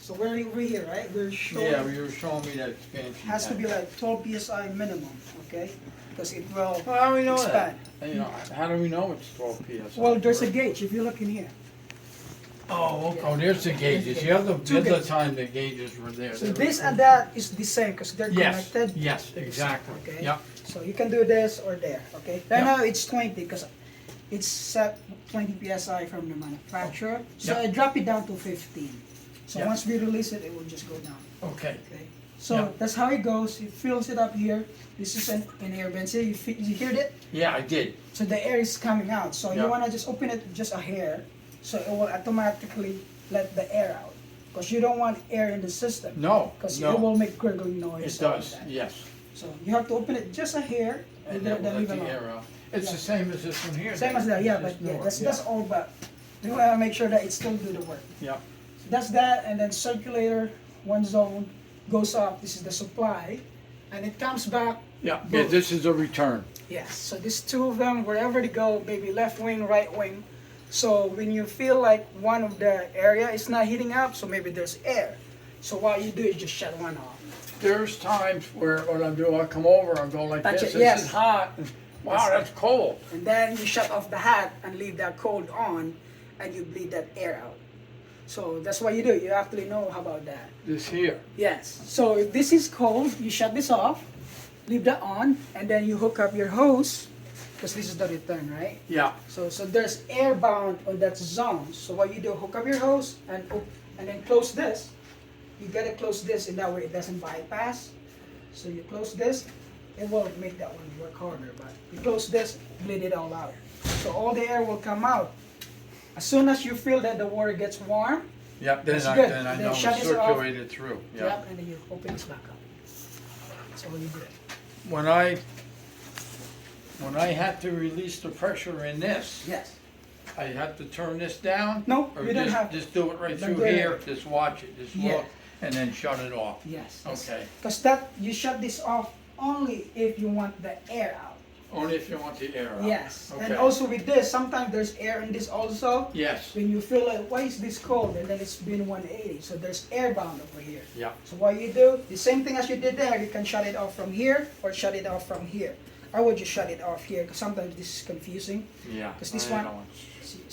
So we're over here, right? We're showing. Yeah, you were showing me that expansion. Has to be like 12 psi minimum, okay? Because it will Well, how do we know expand. that? You know, how do we know it's 12 psi? Well, there's a gauge. If you look in here. Oh, okay. Oh, there's the gauges. The other time the gauges were there. So this and that is the same because they're Yes, connected. yes, exactly. Okay. Yep. So you can do this or there. Okay. Right Yeah. now it's 20 because it's set 20 psi from the manufacturer. So Yeah. I drop it down to 15. So Yeah. once we release it, it will just go down. Okay. Okay. So Yeah. that's how it goes. It fills it up here. This is an air vent. See, you heard it? Yeah, I did. So the air is coming out. So Yeah. you want to just open it just a hair. So it will automatically let the air out. Because you don't want air in the system. No, Because it no. will make gurgling noise. It does, like that. yes. So you have to open it just a hair And and then then we'll leave let it the alone. air out. It's the same as this one here. Same then. as that, yeah, It's but just yeah, lower, that's all. But you want to make sure that it still do the work. Yeah. So that's that, and then circulator, one zone goes up. This is the supply, and it comes back. Yeah, Both. this is a return. Yes. So these two of them, wherever they go, maybe left wing, right wing. So when you feel like one of the area is not heating up, so maybe there's air. So what you do is just shut one off. There's times where what I do, I come over and go like Touch this. it, yes. This is hot. Wow, Yes. that's cold. And then you shut off the hat and leave that cold on, and you bleed that air out. So that's what you do. You actually know how about that. This here. Yes. So if this is cold, you shut this off, leave that on, and then you hook up your hose, because this is the return, right? Yeah. So there's air bound on that zone. So what you do, hook up your hose and then close this. You gotta close this in that way it doesn't bypass. So you close this, it will make that one work harder, but you close this, bleed it all out. So all the air will come out. As soon as you feel that the water gets warm, Yeah, then That's I, good. then I Then know shut it's this off. circulated through. Yeah. yep, and then you open this back up. That's all you do. When I had to release the pressure in this, Yes. I had to turn this down? No, Or you don't just, have to. just do it right Don't through do it. here, just watch it, just Yeah. look, and then shut it off? Yes. Okay. Because that you shut this off only if you want the air out. Only if you want the air out? Yes. Okay. And also with this, sometimes there's air in this also. Yes, When you feel like, why is this cold? And then it's been 180. So there's air bound over here. yeah, So what you do, the same thing as you did there, you can shut it off from here or shut it off from here. I would just shut it off here because sometimes this is confusing. yeah. 'Cause this I one- know.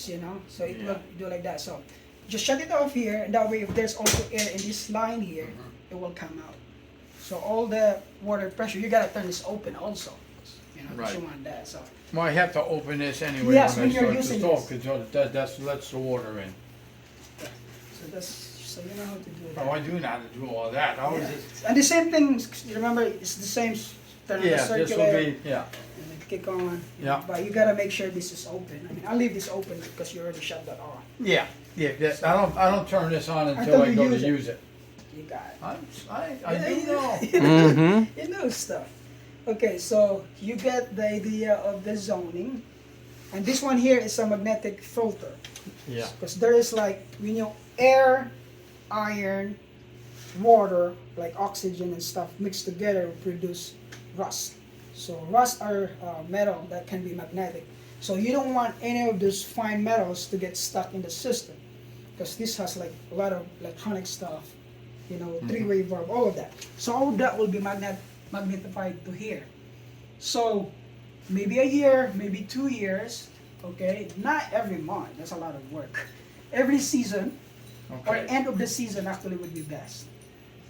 You know, so it Yeah. will do like that. So just shut it off here, and that way if there's also air in this line here, Mm-hmm. it will come out. So all the water pressure, you gotta turn this open also. You know, 'cause you Right. want that. So Well, I have to open this anyway Yes, when when I you're start to using stove, this. because that lets the water in. so you know how to do that. Oh, I do know how to do all that. I was Yeah. just, And the same thing. You remember, it's the same. Turn on yeah, the this will circulator be, yeah. and then kick on. Yeah. But you gotta make sure this is open. I mean, I'll leave this open because you already shut that off. Yeah, yeah, that- I don't turn this on until Until I you go to use it. use it. You got it. I do know. Mm-hmm. You know stuff. Okay, so you get the idea of the zoning. And this one here is a magnetic filter. Yeah, Because there is like, you know, air, iron, water, like oxygen and stuff mixed together will produce rust. So rust are metal that can be magnetic. So you don't want any of those fine metals to get stuck in the system. Because this has like a lot of electronic stuff, you know, three-way valve, all of that. So all of that will be magnetified to here. So maybe a year, maybe 2 years, okay? Not every month, that's a lot of work. Every season, or okay. end of the season actually would be best,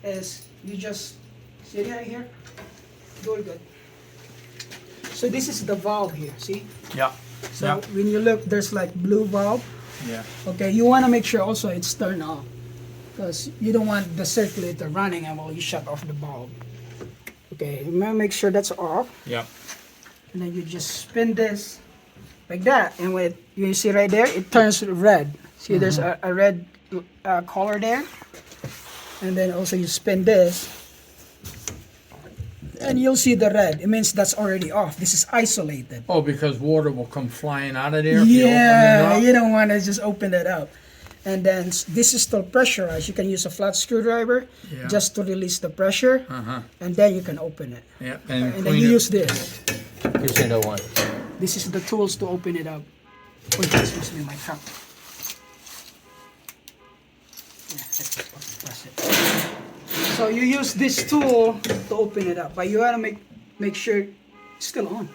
is you just, see it right here? Very good. So this is the valve here, see? Yeah, So Yeah. when you look, there's like blue valve. yeah, Okay, you want to make sure also it's turned off because you don't want the circulator running and while you shut off the bulb. Okay, you want to make sure that's off, yeah. and then you just spin this like that, and when you see right there, it turns red. See, there's a red color there, and then also you spin this, and you'll see the red. It means that's already off. This is isolated. Oh, because water will come flying out of there if you open Yeah, it you up? don't want to just open it up. And then this is still pressurized. You can use a flat screwdriver Yeah. just to release the pressure, Uh-huh, and then you can open it. yeah, And and then clean you it. use this. Using the one. This is the tools to open it up. Oh, this must be my cup. Yeah, that's press So you use this tool to open it up, but you wanna make sure it's still on.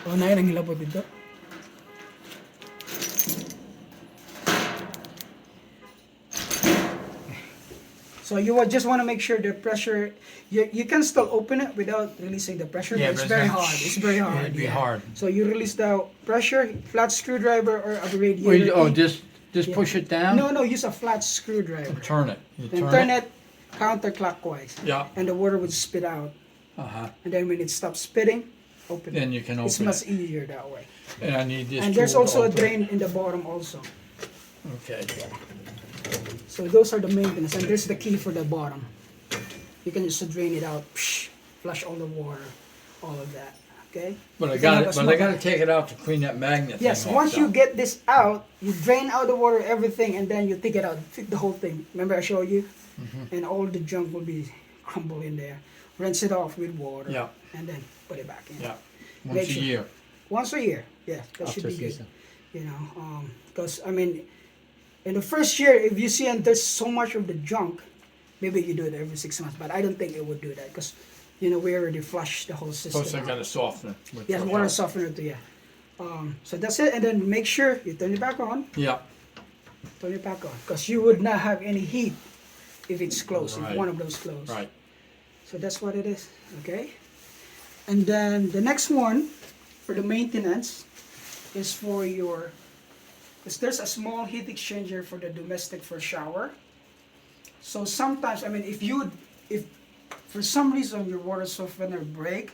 Oh, na yun ang hilabot dito. So you would just want to make sure the pressure, you can still open it without releasing the pressure, Yeah, but it's but very it's hard. It's very hard. it'd be hard. So you release the pressure, flat screwdriver or a radiator. Well, oh, thing. just Yeah. push it down? No, use a flat screwdriver. And turn it. You Then turn it counterclockwise. Yeah. And the water would spit out. Uh-huh. And then when it stops spitting, open it. Then you can It's open much it. easier that way. And I need this And there's tool to also a open it. drain in the bottom also. Okay. So those are the maintenance, and there's the key for the bottom. You can just drain it out, flush all the water, all of that. Okay. But I You can got have it. a But I small- got to take it out to clean that magnet. Yes. thing Once off you now. get this out, you drain out the water, everything, and then you take it out, fit the whole thing. Remember I showed you, and all the junk will be crumbled in there. Rinse it off with water. Yeah. And then put it back in. Yeah. Make Once a sure- year. Once a year. Yeah, that should After be good. season. You know, because I mean, in the first year, if you see and there's so much of the junk, maybe you do it every 6 months. But I don't think it would do that because, you know, we already flushed the whole system. Plus I out. got to soften it. with Yes, the water help. softener too. Yeah. So that's it, and then make sure you turn it back on. Yeah. Turn it back on, because you would not have any heat if it's closed. Right. If one of those closed. Right. So that's what it is. Okay. And then the next one for the maintenance is for your. Because there's a small heat exchanger for the domestic for shower. So sometimes, I mean, if for some reason your water softener break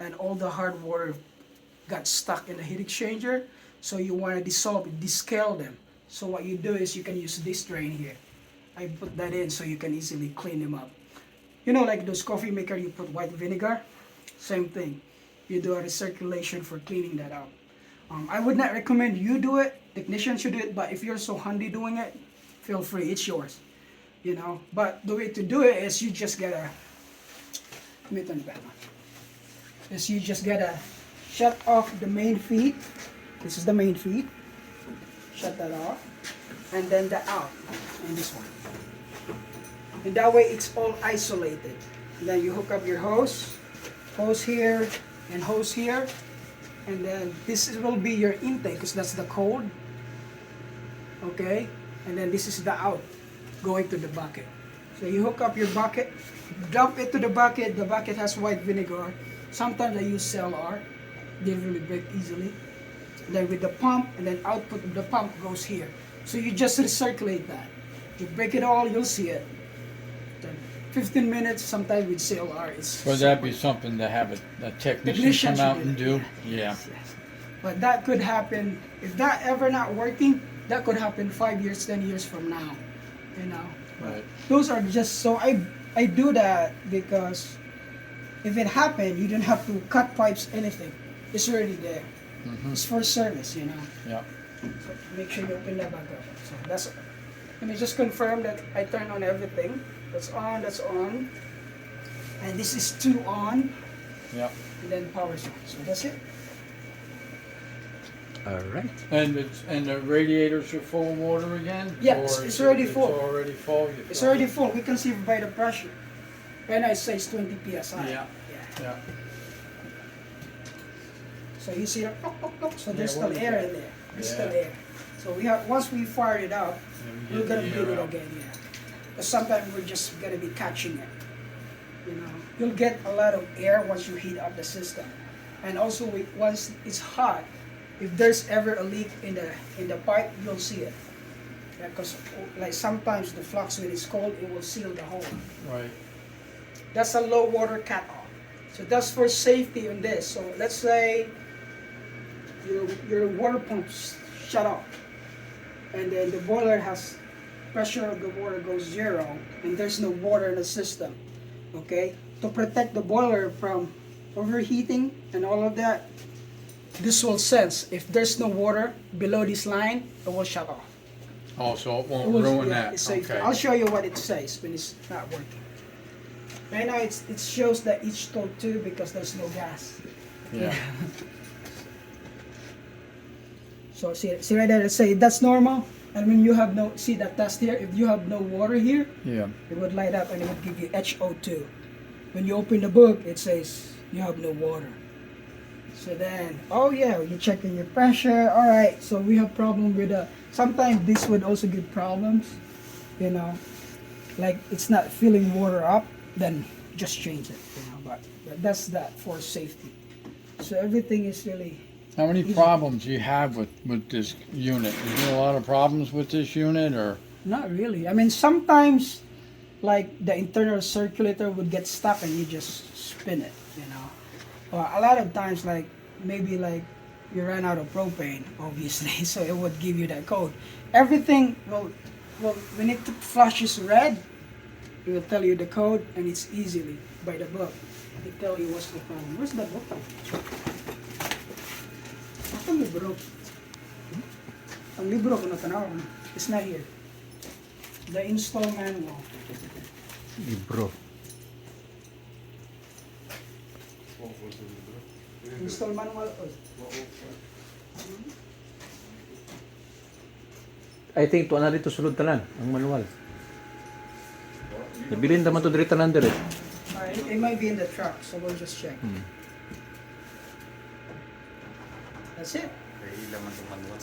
and all the hard water got stuck in the heat exchanger, so you want to dissolve it, descale them. So what you do is you can use this drain here. I put that in so you can easily clean them up. You know, like those coffee maker, you put white vinegar, same thing. You do a recirculation for cleaning that out. I would not recommend you do it. Technician should do it, but if you're so handy doing it, feel free. It's yours. You know, but the way to do it is you just gotta. Let me turn it back on. Is you just gotta shut off the main feed. This is the main feed. Shut that off, and then the out, and this one. And that way it's all isolated. And then you hook up your hose here, and hose here. And then this will be your intake because that's the cold. Okay? And then this is the out going to the bucket. So you hook up your bucket, dump it to the bucket. The bucket has white vinegar. Sometimes I use CLR. They really break easily. And then with the pump, and then output of the pump goes here. So you just recirculate that. You break it all, you'll see it. Then 15 minutes, sometimes with CLR. Would that be something to have a technician Technician come out should and do do? it, Yeah. Yes. But that could happen, if that ever not working, that could happen 5 years, 10 years from now. You know? Right. Those are just, so I do that because if it happened, you don't have to cut pipes, anything. It's already there. It's for service, you know. Yeah. So make sure you open that back up. So that's, let me just confirm that I turn on everything. That's on. And this is 2 on, Yeah. and then power on. So that's it. All right. And the radiators are full of water again? Yeah, Or it's is already it- full. It's already full? You It's fill already it? full. We can see by the pressure. Right now it says 20 psi. Yeah. Yeah. So you see, so there's Yeah, what still is air that? in there. There's Yeah. still air. So we have, once we fire it up, And we're get gonna the bleed air it out. again, yeah. Because sometimes we're just gonna be catching it. You know, you'll get a lot of air once you heat up the system, and also once it's hot, if there's ever a leak in the pipe, you'll see it. Because like sometimes the flux when it's cold, it will seal the hole. Right. That's a low water cutoff. So that's for safety on this. So let's say your water pump's shut off, and then the boiler has pressure of the water goes 0, and there's no water in the system. Okay, to protect the boiler from overheating and all of that, this will sense if there's no water below this line, it will shut off. Oh, so it It won't will- ruin yeah, that. it's safe. Okay. I'll show you what it says when it's not working. Right now it shows that each toe 2 because there's no gas. Yeah. So see right there, say that's normal. And when you have no, see that test here, if you have no water here, Yeah. it would light up and it would give you HO2. When you open the book, it says you have no water. So then, oh yeah, you're checking your pressure. All right, so we have problem with sometimes this would also give problems, you know, like it's not filling water up, then just change it, you know, but that's that for safety. So everything is really, How many problems do you have with this unit? Is there a lot of problems with this unit, or? not really. I mean, sometimes like the internal circulator would get stuck and you just spin it, you know. Or a lot of times, like maybe like you ran out of propane, obviously, so it would give you that code. Everything will, when it flashes red, it will tell you the code, and it's easily by the book. It tell you what's the problem. Where's the book? Ang libro. Ang libro ko na tanaw. It's not here. The install manual. Libro. Install manual. I think to na dito sulod tanan ang manual. Nabilin naman to diri tanan dire. It might be in the truck, so we'll just check. That's it. Kaya ilang man itong manual.